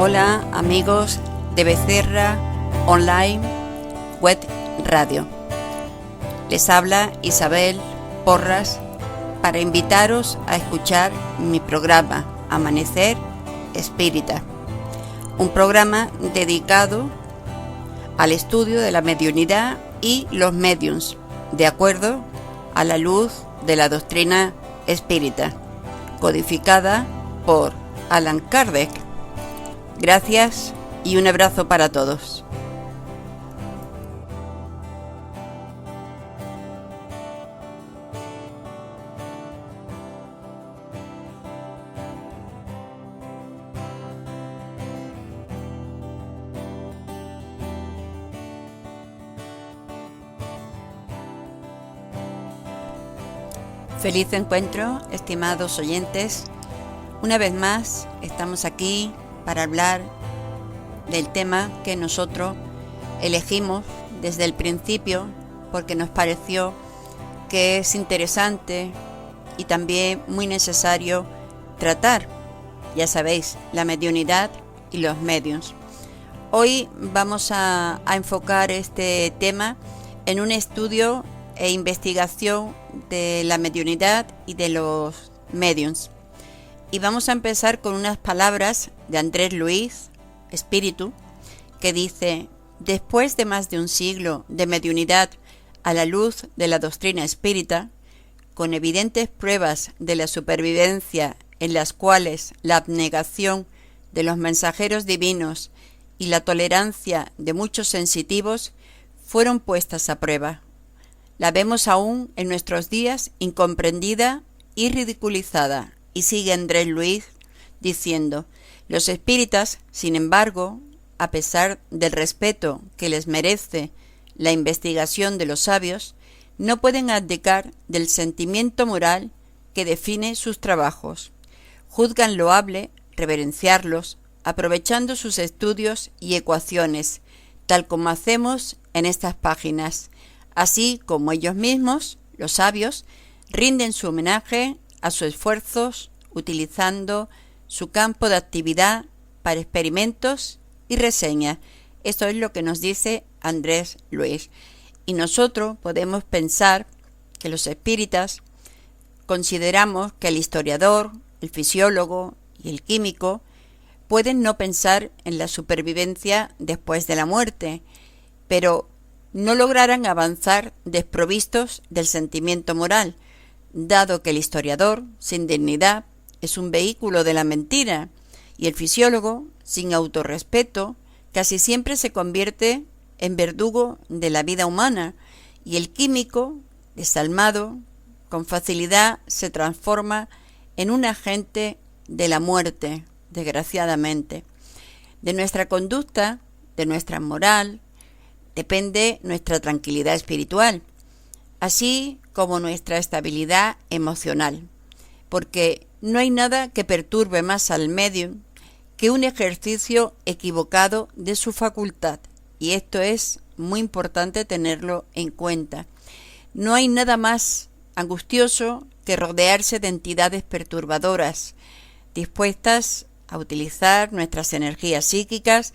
Hola amigos de Becerra Online Web Radio. Les habla Isabel Porras para invitaros a escuchar mi programa Amanecer Espírita, un programa dedicado al estudio de la mediunidad y los médiums, de acuerdo a la luz de la doctrina espírita, codificada por Allan Kardec. Gracias y un abrazo para todos. Feliz encuentro, estimados oyentes. Una vez más estamos aquí para hablar del tema que nosotros elegimos desde el principio porque nos pareció que es interesante y también muy necesario tratar, ya sabéis, la mediunidad y los médiums. Hoy vamos a enfocar este tema en un estudio e investigación de la mediunidad y de los médiums. Y vamos a empezar con unas palabras de Andrés Luiz, espíritu, que dice: después de más de un siglo de mediunidad a la luz de la doctrina espírita, con evidentes pruebas de la supervivencia en las cuales la abnegación de los mensajeros divinos y la tolerancia de muchos sensitivos fueron puestas a prueba, la vemos aún en nuestros días incomprendida y ridiculizada. Y sigue Andrés Luiz diciendo: los espíritas, sin embargo, a pesar del respeto que les merece la investigación de los sabios, no pueden abdicar del sentimiento moral que define sus trabajos. Juzgan loable reverenciarlos, aprovechando sus estudios y ecuaciones, tal como hacemos en estas páginas, así como ellos mismos, los sabios, rinden su homenaje a sus esfuerzos utilizando su campo de actividad para experimentos y reseñas. Esto es lo que nos dice Andrés Luiz. Y nosotros podemos pensar que los espíritas consideramos que el historiador, el fisiólogo y el químico pueden no pensar en la supervivencia después de la muerte, pero no lograrán avanzar desprovistos del sentimiento moral, dado que el historiador, sin dignidad, es un vehículo de la mentira, y el fisiólogo, sin autorrespeto, casi siempre se convierte en verdugo de la vida humana, y el químico, desalmado, con facilidad se transforma en un agente de la muerte, desgraciadamente. De nuestra conducta, de nuestra moral, depende nuestra tranquilidad espiritual, así como nuestra estabilidad emocional, porque no hay nada que perturbe más al medium que un ejercicio equivocado de su facultad, y esto es muy importante tenerlo en cuenta. No hay nada más angustioso que rodearse de entidades perturbadoras, dispuestas a utilizar nuestras energías psíquicas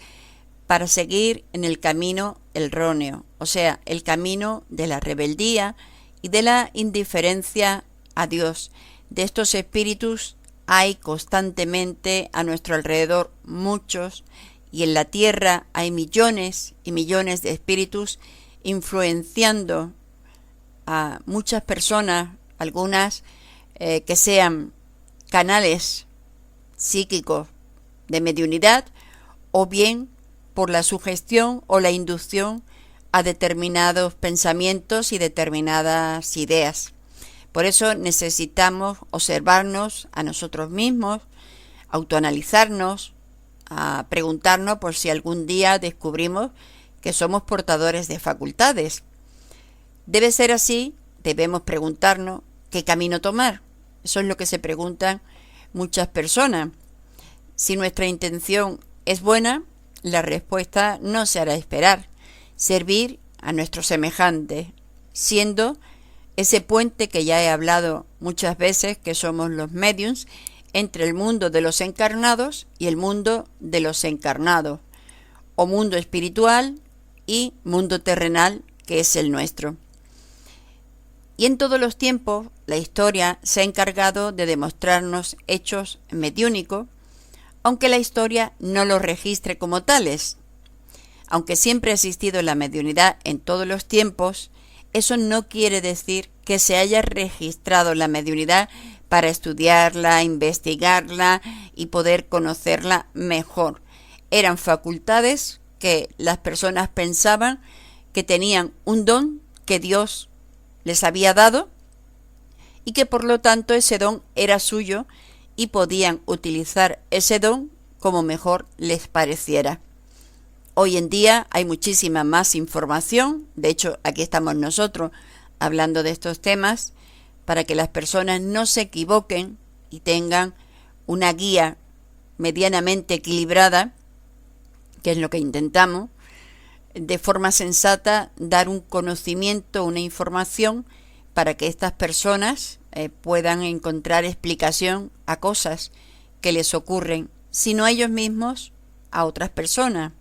para seguir en el camino erróneo, o sea, el camino de la rebeldía y de la indiferencia a Dios. De estos espíritus hay constantemente a nuestro alrededor muchos, y en la tierra hay millones y millones de espíritus influenciando a muchas personas, algunas que sean canales psíquicos de mediunidad, o bien por la sugestión o la inducción a determinados pensamientos y determinadas ideas. Por eso necesitamos observarnos a nosotros mismos, autoanalizarnos, a preguntarnos por si algún día descubrimos que somos portadores de facultades. Debe ser así, debemos preguntarnos qué camino tomar. Eso es lo que se preguntan muchas personas. Si nuestra intención es buena, la respuesta no se hará esperar: servir a nuestros semejantes, siendo ese puente que ya he hablado muchas veces, que somos los médiums, entre el mundo de los encarnados y el mundo de los encarnados, o mundo espiritual y mundo terrenal, que es el nuestro. Y en todos los tiempos la historia se ha encargado de demostrarnos hechos mediúnicos, aunque la historia no los registre como tales. Aunque siempre ha existido la mediunidad en todos los tiempos, eso no quiere decir que se haya registrado la mediunidad para estudiarla, investigarla y poder conocerla mejor. Eran facultades que las personas pensaban que tenían un don que Dios les había dado y que por lo tanto ese don era suyo y podían utilizar ese don como mejor les pareciera. Hoy en día hay muchísima más información, de hecho aquí estamos nosotros hablando de estos temas para que las personas no se equivoquen y tengan una guía medianamente equilibrada, que es lo que intentamos, de forma sensata dar un conocimiento, una información para que estas personas puedan encontrar explicación a cosas que les ocurren, si no a ellos mismos, a otras personas.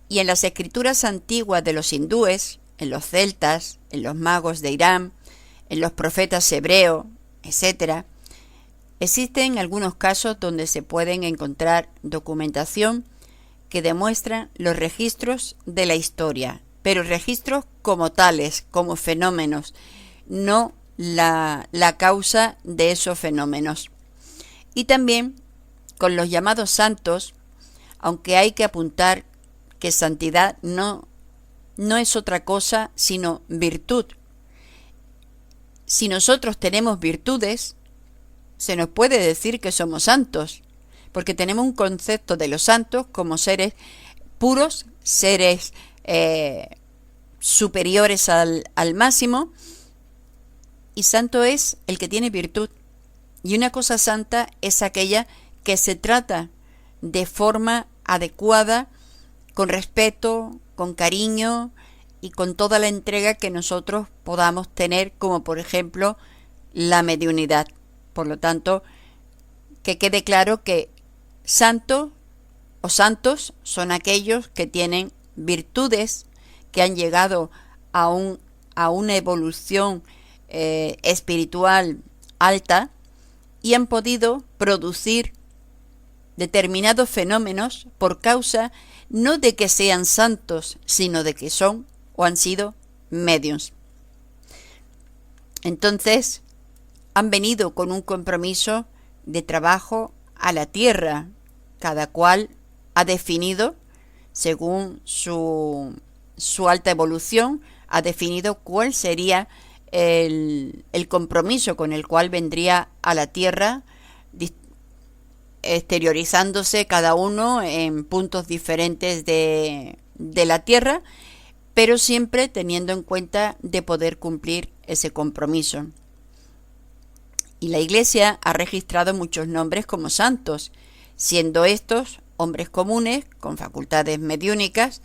Y en las escrituras antiguas de los hindúes, en los celtas, en los magos de Irán, en los profetas hebreos, etc., existen algunos casos donde se pueden encontrar documentación que demuestran los registros de la historia, pero registros como tales, como fenómenos, no la causa de esos fenómenos. Y también con los llamados santos, aunque hay que apuntar que santidad no es otra cosa sino virtud. Si nosotros tenemos virtudes, se nos puede decir que somos santos, porque tenemos un concepto de los santos como seres puros, seres superiores al máximo, y santo es el que tiene virtud. Y una cosa santa es aquella que se trata de forma adecuada, con respeto, con cariño y con toda la entrega que nosotros podamos tener, como por ejemplo la mediunidad. Por lo tanto, que quede claro que santo o santos son aquellos que tienen virtudes, que han llegado a una evolución espiritual alta y han podido producir determinados fenómenos por causa no de que sean santos, sino de que son o han sido médiums. Entonces, han venido con un compromiso de trabajo a la tierra. Cada cual ha definido, según su alta evolución, ha definido cuál sería el compromiso con el cual vendría a la tierra, exteriorizándose cada uno en puntos diferentes de la tierra, pero siempre teniendo en cuenta de poder cumplir ese compromiso. Y la Iglesia ha registrado muchos nombres como santos, siendo estos hombres comunes con facultades mediúnicas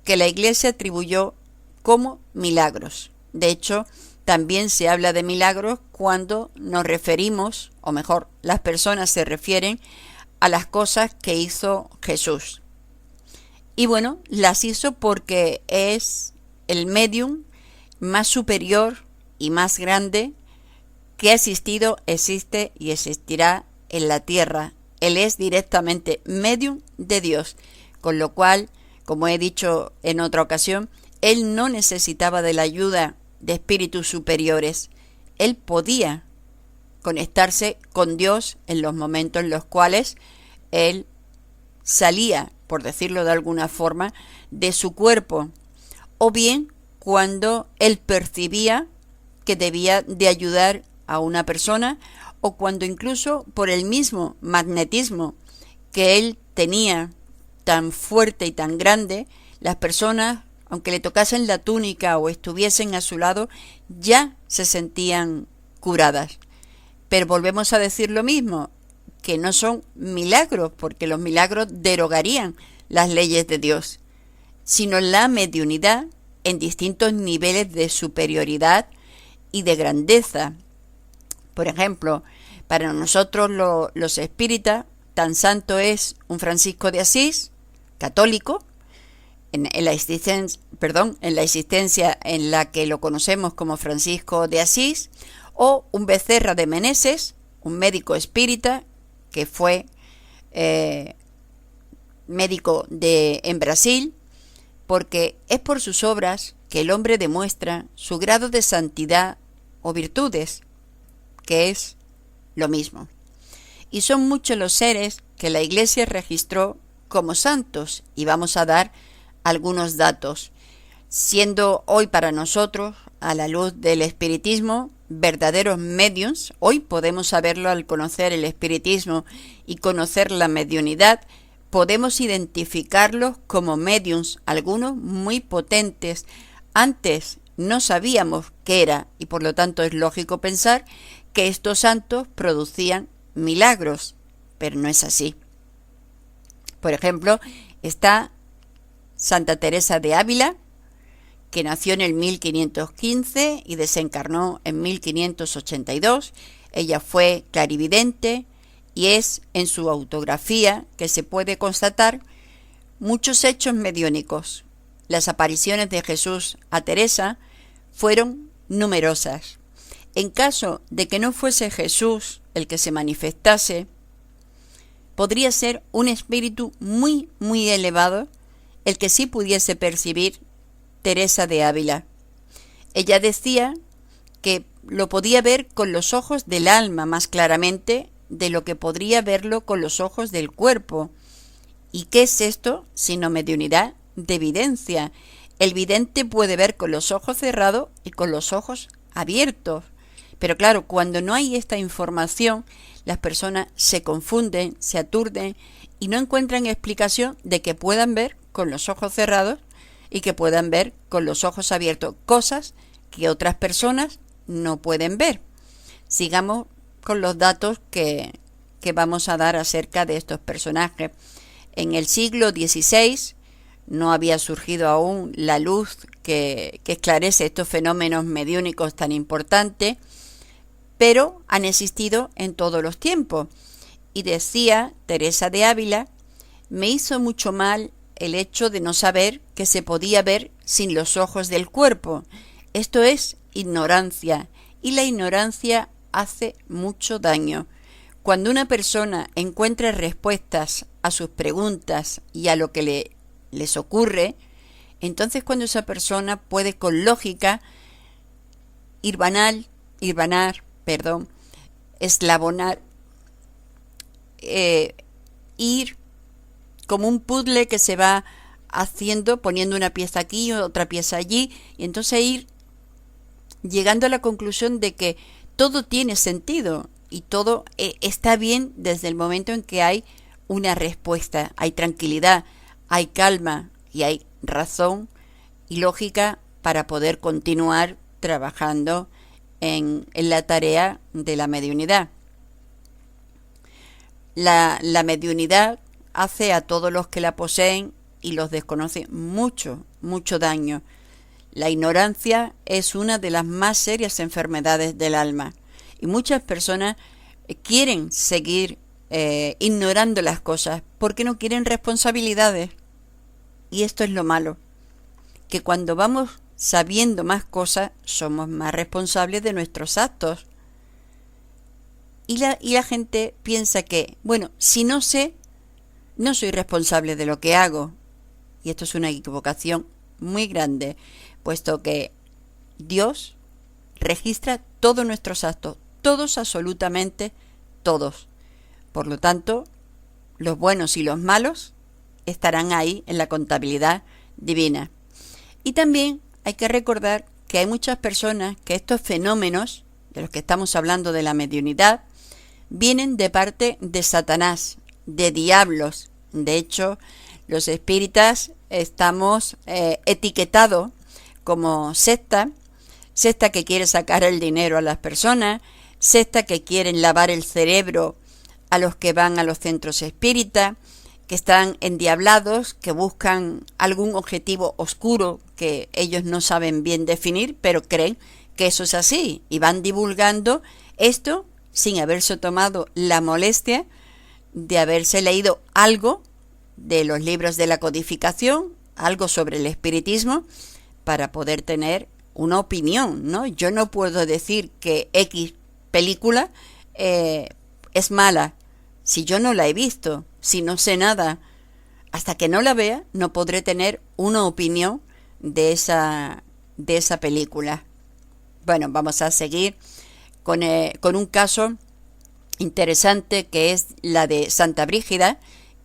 que la Iglesia atribuyó como milagros. De hecho, también se habla de milagros cuando nos referimos, o mejor, las personas se refieren a las cosas que hizo Jesús. Y bueno, las hizo porque es el medium más superior y más grande que ha existido, existe y existirá en la tierra. Él es directamente medium de Dios, con lo cual, como he dicho en otra ocasión, él no necesitaba de la ayuda de espíritus superiores. Él podía conectarse con Dios en los momentos en los cuales él salía, por decirlo de alguna forma, de su cuerpo, o bien cuando él percibía que debía de ayudar a una persona, o cuando incluso por el mismo magnetismo que él tenía tan fuerte y tan grande, las personas, aunque le tocasen la túnica o estuviesen a su lado, ya se sentían curadas. Pero volvemos a decir lo mismo, que no son milagros, porque los milagros derogarían las leyes de Dios, sino la mediunidad en distintos niveles de superioridad y de grandeza. Por ejemplo, Para nosotros los espíritas, tan santo es un Francisco de Asís, católico, en la existencia en la que lo conocemos como Francisco de Asís, o un Becerra de Meneses, un médico espírita que fue médico en Brasil, porque es por sus obras que el hombre demuestra su grado de santidad o virtudes, que es lo mismo. Y son muchos los seres que la Iglesia registró como santos, y vamos a dar algunos datos, siendo hoy para nosotros, a la luz del espiritismo, verdaderos mediums. Hoy podemos saberlo al conocer el espiritismo y conocer la mediunidad, podemos identificarlos como mediums, algunos muy potentes. Antes no sabíamos qué era, y por lo tanto es lógico pensar que estos santos producían milagros, pero no es así. Por ejemplo, está Santa Teresa de Ávila, que nació en el 1515 y desencarnó en 1582. Ella fue clarividente y es en su autografía que se puede constatar muchos hechos mediúnicos. Las apariciones de Jesús a Teresa fueron numerosas. En caso de que no fuese Jesús el que se manifestase, podría ser un espíritu muy, muy elevado el que sí pudiese percibir Teresa de Ávila. Ella decía que lo podía ver con los ojos del alma más claramente de lo que podría verlo con los ojos del cuerpo. ¿Y qué es esto sino mediunidad de evidencia? El vidente puede ver con los ojos cerrados y con los ojos abiertos. Pero claro, cuando no hay esta información, las personas se confunden, se aturden y no encuentran explicación de que puedan ver con los ojos cerrados y que puedan ver con los ojos abiertos, cosas que otras personas no pueden ver. Sigamos con los datos que vamos a dar acerca de estos personajes. En el siglo XVI no había surgido aún la luz que esclarece estos fenómenos mediúnicos tan importantes, pero han existido en todos los tiempos. Y decía Teresa de Ávila, me hizo mucho mal el hecho de no saber que se podía ver sin los ojos del cuerpo. Esto es ignorancia, y la ignorancia hace mucho daño. Cuando una persona encuentra respuestas a sus preguntas y a lo que les ocurre, entonces cuando esa persona puede con lógica eslabonar, ir como un puzzle que se va haciendo, poniendo una pieza aquí, otra pieza allí, y entonces ir llegando a la conclusión de que todo tiene sentido y todo está bien desde el momento en que hay una respuesta, hay tranquilidad, hay calma y hay razón y lógica para poder continuar trabajando en la tarea de la mediunidad. La mediunidad hace a todos los que la poseen y los desconocen mucho, mucho daño. La ignorancia es una de las más serias enfermedades del alma y muchas personas quieren seguir ignorando las cosas porque no quieren responsabilidades. Y esto es lo malo, que cuando vamos sabiendo más cosas somos más responsables de nuestros actos. Y la gente piensa que, bueno, si no sé, no soy responsable de lo que hago. Y esto es una equivocación muy grande, puesto que Dios registra todos nuestros actos, todos, absolutamente todos. Por lo tanto, los buenos y los malos estarán ahí en la contabilidad divina. Y también hay que recordar que hay muchas personas que estos fenómenos, de los que estamos hablando de la mediunidad, vienen de parte de Satanás, de diablos. De hecho, los espíritas estamos etiquetados como secta que quiere sacar el dinero a las personas, secta que quieren lavar el cerebro a los que van a los centros espíritas, que están endiablados, que buscan algún objetivo oscuro que ellos no saben bien definir, pero creen que eso es así y van divulgando esto sin haberse tomado la molestia de haberse leído algo de los libros de la codificación, algo sobre el espiritismo, para poder tener una opinión, ¿no? Yo no puedo decir que X película es mala si yo no la he visto, si no sé nada. Hasta que no la vea, no podré tener una opinión de esa película. Bueno, vamos a seguir con un caso interesante, que es la de Santa Brígida,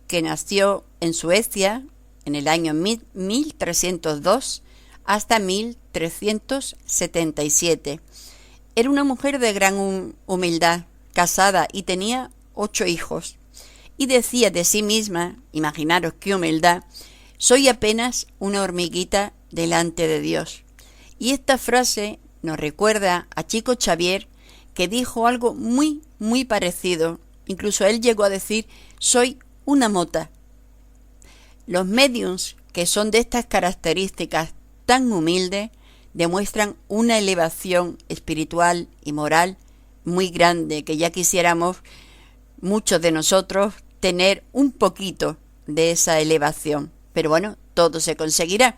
que nació en Suecia en el año 1302 hasta 1377. Era una mujer de gran humildad, casada, y tenía 8 hijos. Y decía de sí misma, imaginaros qué humildad: soy apenas una hormiguita delante de Dios. Y esta frase nos recuerda a Chico Xavier, que dijo algo muy, muy parecido. Incluso él llegó a decir: soy una mota. Los médiums que son de estas características tan humildes demuestran una elevación espiritual y moral muy grande, que ya quisiéramos muchos de nosotros tener un poquito de esa elevación. Pero bueno, todo se conseguirá.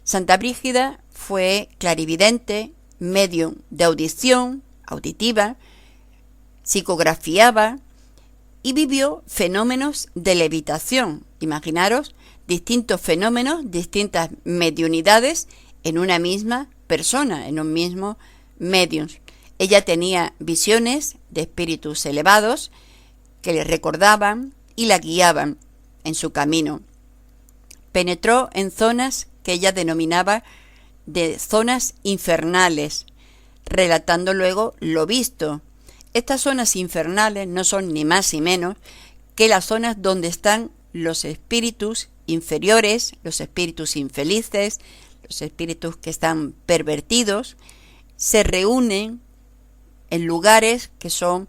Santa Brígida fue clarividente, medium de audición, auditiva, psicografiaba y vivió fenómenos de levitación. Imaginaros distintos fenómenos, distintas mediunidades en una misma persona, en un mismo medium. Ella tenía visiones de espíritus elevados que le recordaban y la guiaban en su camino. Penetró en zonas que ella denominaba de zonas infernales, relatando luego lo visto. Estas zonas infernales no son ni más ni menos que las zonas donde están los espíritus inferiores, los espíritus infelices, los espíritus que están pervertidos, se reúnen en lugares que son,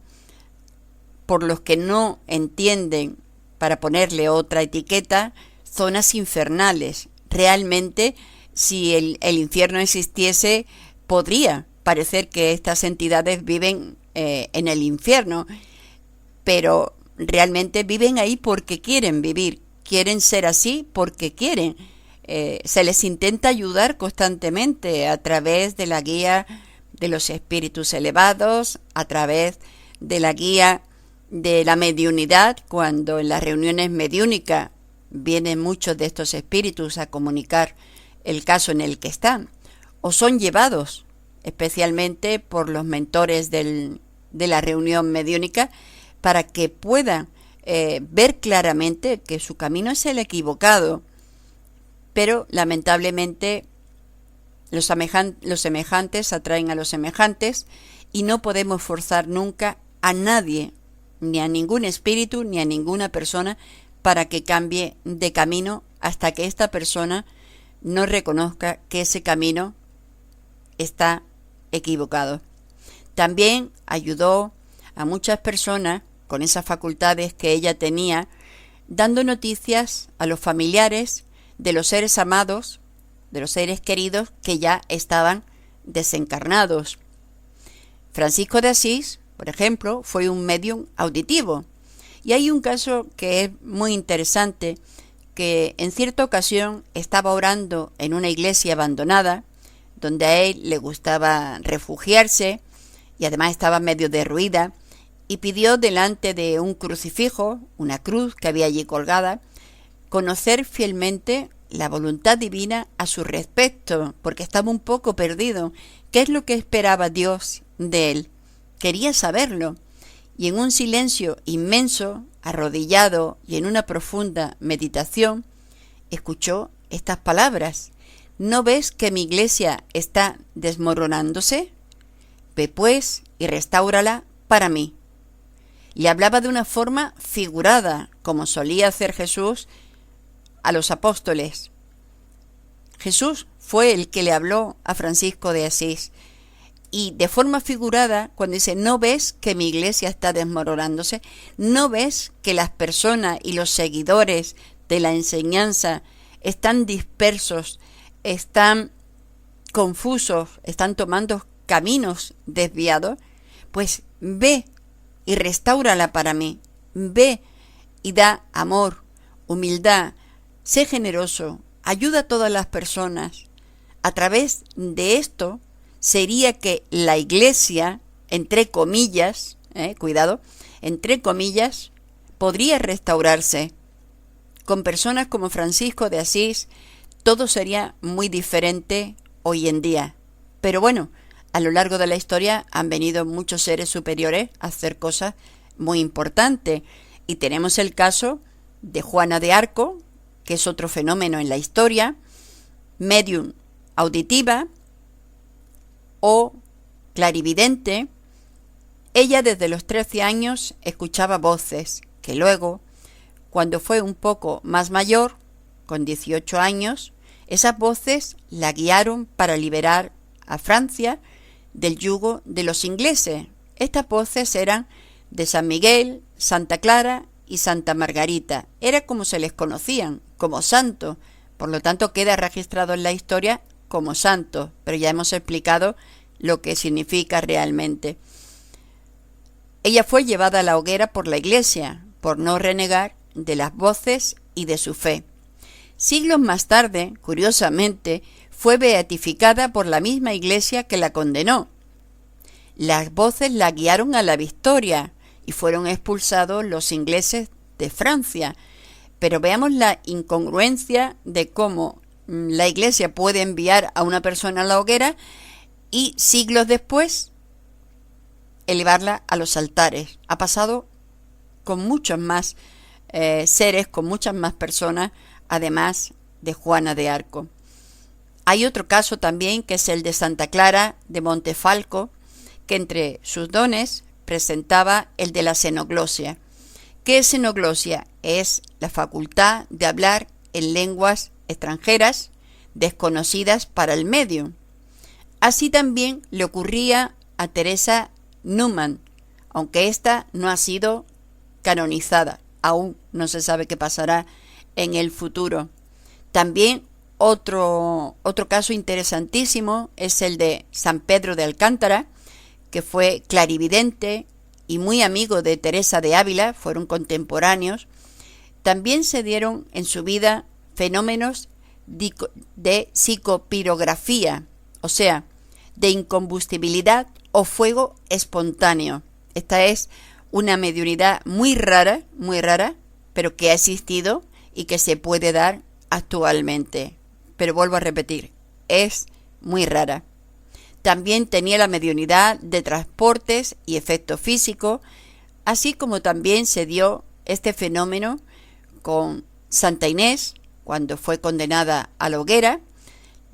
por los que no entienden, para ponerle otra etiqueta, zonas infernales. Realmente, si el infierno existiese, podría parecer que estas entidades viven en el infierno, pero realmente viven ahí porque quieren vivir, quieren ser así porque quieren. Se les intenta ayudar constantemente a través de la guía de los espíritus elevados, a través de la guía de la mediunidad, cuando en las reuniones mediúnicas vienen muchos de estos espíritus a comunicar el caso en el que están, o son llevados especialmente por los mentores de la reunión mediúnica, para que puedan ver claramente que su camino es el equivocado. Pero lamentablemente los semejantes atraen a los semejantes, y no podemos forzar nunca a nadie, ni a ningún espíritu, ni a ninguna persona, para que cambie de camino hasta que esta persona no reconozca que ese camino está equivocado. También ayudó a muchas personas con esas facultades que ella tenía, dando noticias a los familiares de los seres amados, de los seres queridos que ya estaban desencarnados. Francisco de Asís, por ejemplo, fue un medium auditivo. Y hay un caso que es muy interesante, que en cierta ocasión estaba orando en una iglesia abandonada, donde a él le gustaba refugiarse, y además estaba medio derruida, y pidió delante de un crucifijo, una cruz que había allí colgada, conocer fielmente la voluntad divina a su respecto, porque estaba un poco perdido. ¿Qué es lo que esperaba Dios de él? Quería saberlo. Y en un silencio inmenso, arrodillado y en una profunda meditación, escuchó estas palabras: ¿no ves que mi iglesia está desmoronándose? Ve pues y restáurala para mí. Le hablaba de una forma figurada, como solía hacer Jesús a los apóstoles. Jesús fue el que le habló a Francisco de Asís, y de forma figurada, cuando dice: ¿no ves que mi iglesia está desmoronándose? ¿No ves que las personas y los seguidores de la enseñanza están dispersos, están confusos, están tomando caminos desviados? Pues ve y restáurala para mí. Ve y da amor, humildad, sé generoso, ayuda a todas las personas. A través de esto sería que la Iglesia, entre comillas, cuidado, entre comillas, podría restaurarse. Con personas como Francisco de Asís, todo sería muy diferente hoy en día. Pero bueno, a lo largo de la historia han venido muchos seres superiores a hacer cosas muy importantes. Y tenemos el caso de Juana de Arco, que es otro fenómeno en la historia, medium auditiva o clarividente. Ella desde los 13 años escuchaba voces que luego, cuando fue un poco más mayor, con 18 años, esas voces la guiaron para liberar a Francia del yugo de los ingleses. Estas voces eran de San Miguel, Santa Clara y Santa Margarita. Era como se les conocían, como santos. Por lo tanto, queda registrado en la historia como santos, pero ya hemos explicado lo que significa realmente. Ella fue llevada a la hoguera por la Iglesia, por no renegar de las voces y de su fe. Siglos más tarde, curiosamente, fue beatificada por la misma Iglesia que la condenó. Las voces la guiaron a la victoria y fueron expulsados los ingleses de Francia. Pero veamos la incongruencia de cómo la Iglesia puede enviar a una persona a la hoguera y siglos después elevarla a los altares. Ha pasado con muchos más seres, con muchas más personas, además de Juana de Arco. Hay otro caso también, que es el de Santa Clara de Montefalco, que entre sus dones presentaba el de la xenoglosia. ¿Qué es xenoglosia? Es la facultad de hablar en lenguas extranjeras desconocidas para el medium. Así también le ocurría a Teresa Newman, aunque ésta no ha sido canonizada. Aún no se sabe qué pasará en el futuro. También otro caso interesantísimo es el de San Pedro de Alcántara, que fue clarividente y muy amigo de Teresa de Ávila, fueron contemporáneos. También se dieron en su vida fenómenos de psicopirografía, o sea, de incombustibilidad o fuego espontáneo. Esta es una mediunidad muy rara, pero que ha existido y que se puede dar actualmente. Pero vuelvo a repetir, es muy rara. También tenía la mediunidad de transportes y efectos físicos, así como también se dio este fenómeno con Santa Inés, cuando fue condenada a la hoguera.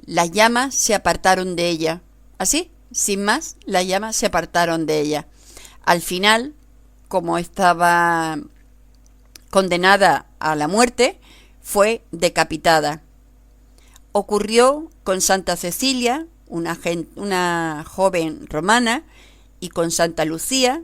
Las llamas se apartaron de ella. Así, sin más, las llamas se apartaron de ella. Al final, como estaba condenada a la muerte, fue decapitada. Ocurrió con Santa Cecilia, una joven romana, y con Santa Lucía,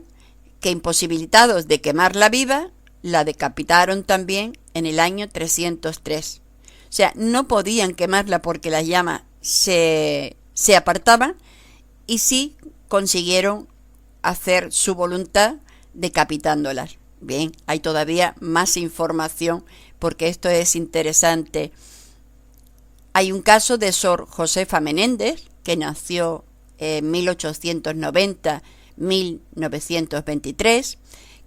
que imposibilitados de quemarla viva, la decapitaron también en el año 303. O sea, no podían quemarla porque las llamas se apartaban, y sí consiguieron hacer su voluntad decapitándolas. Bien, hay todavía más información porque esto es interesante. Hay un caso de Sor Josefa Menéndez, que nació en 1890-1923,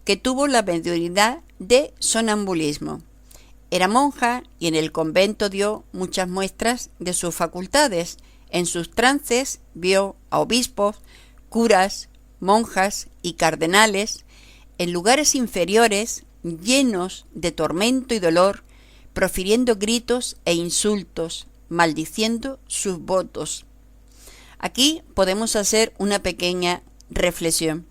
que tuvo la mediunidad de sonambulismo. Era monja y en el convento dio muchas muestras de sus facultades. En sus trances vio a obispos, curas, monjas y cardenales en lugares inferiores llenos de tormento y dolor, profiriendo gritos e insultos, maldiciendo sus votos. Aquí podemos hacer una pequeña reflexión.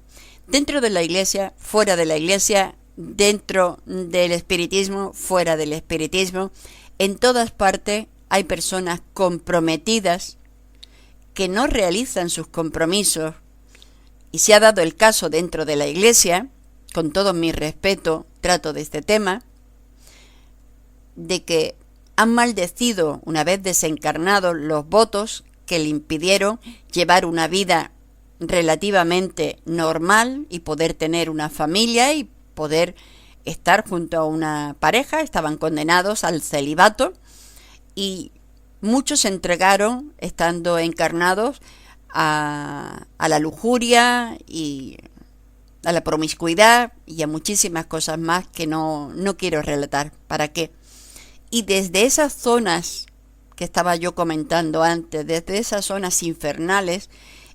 Dentro de la Iglesia, fuera de la Iglesia, dentro del espiritismo, fuera del espiritismo, en todas partes hay personas comprometidas que no realizan sus compromisos. Y se ha dado el caso dentro de la Iglesia, con todo mi respeto, trato de este tema, de que han maldecido, una vez desencarnados, los votos que le impidieron llevar una vida relativamente normal y poder tener una familia y poder estar junto a una pareja. Estaban condenados al celibato y muchos se entregaron, estando encarnados, a la lujuria y a la promiscuidad y a muchísimas cosas más que no quiero relatar. ¿Para qué? Y desde esas zonas que estaba yo comentando antes, desde esas zonas infernales,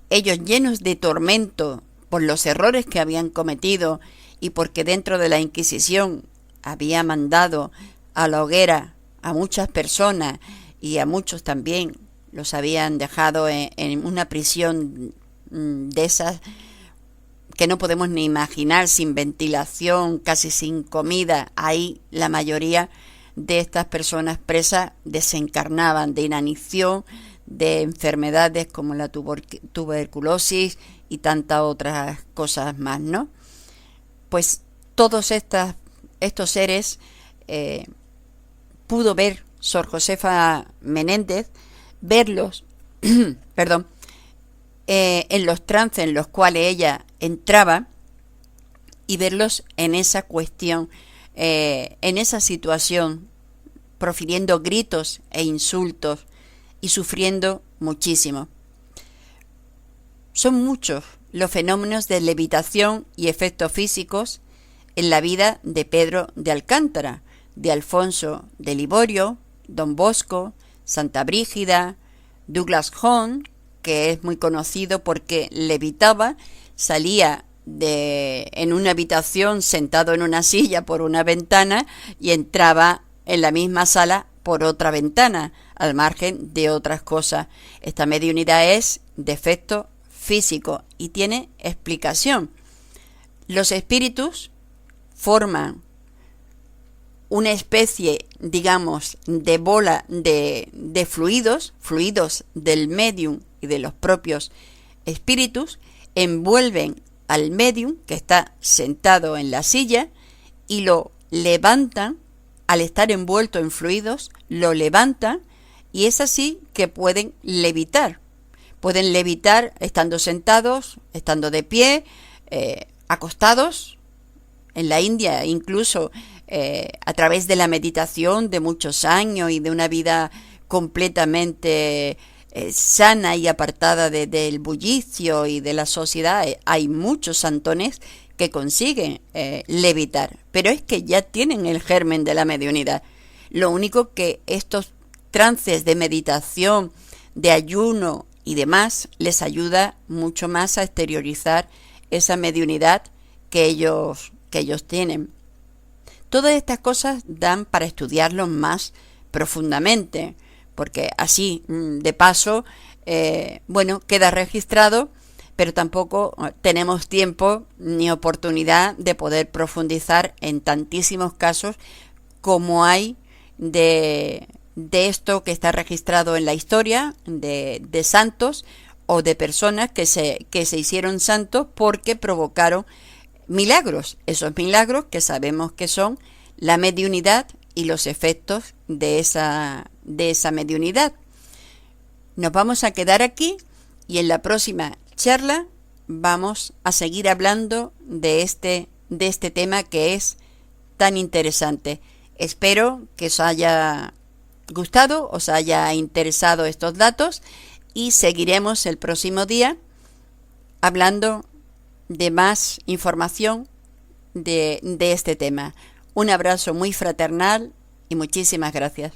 ellos llenos de tormento por los errores que habían cometido y porque dentro de la Inquisición había mandado a la hoguera a muchas personas y a muchos también los habían dejado en una prisión de esas que no podemos ni imaginar, sin ventilación, casi sin comida. Ahí la mayoría de estas personas presas desencarnaban de inanición, de enfermedades como la tuberculosis y tantas otras cosas más, ¿no? Pues todos estos seres pudo ver Sor Josefa Menéndez, verlos, perdón, en los trances en los cuales ella entraba y verlos en esa cuestión, en esa situación, profiriendo gritos e insultos y sufriendo muchísimo. Son muchos los fenómenos de levitación y efectos físicos en la vida de Pedro de Alcántara, de Alfonso de Liborio, Don Bosco, Santa Brígida, Douglas Home, que es muy conocido porque levitaba, salía en una habitación sentado en una silla por una ventana y entraba en la misma sala por otra ventana, al margen de otras cosas. Esta mediunidad es de efecto físico y tiene explicación. Los espíritus forman una especie, digamos, de bola de fluidos del medium y de los propios espíritus, envuelven al medium que está sentado en la silla y lo levantan. Al estar envuelto en fluidos, lo levantan y es así que pueden levitar. Pueden levitar estando sentados, estando de pie, acostados. En la India, incluso a través de la meditación de muchos años y de una vida completamente sana y apartada del bullicio y de la sociedad, hay muchos santones que consiguen levitar, pero es que ya tienen el germen de la mediunidad. Lo único que estos trances de meditación, de ayuno y demás les ayuda mucho más a exteriorizar esa mediunidad que ellos tienen. Todas estas cosas dan para estudiarlo más profundamente, porque así, de paso, queda registrado, pero tampoco tenemos tiempo ni oportunidad de poder profundizar en tantísimos casos como hay de esto que está registrado en la historia de santos o de personas que se hicieron santos porque provocaron milagros, esos milagros que sabemos que son la mediunidad y los efectos de esa mediunidad. Nos vamos a quedar aquí y en la próxima charla vamos a seguir hablando de este tema que es tan interesante. Espero que os haya gustado, os haya interesado estos datos y seguiremos el próximo día hablando de más información de este tema. Un abrazo muy fraternal y muchísimas gracias.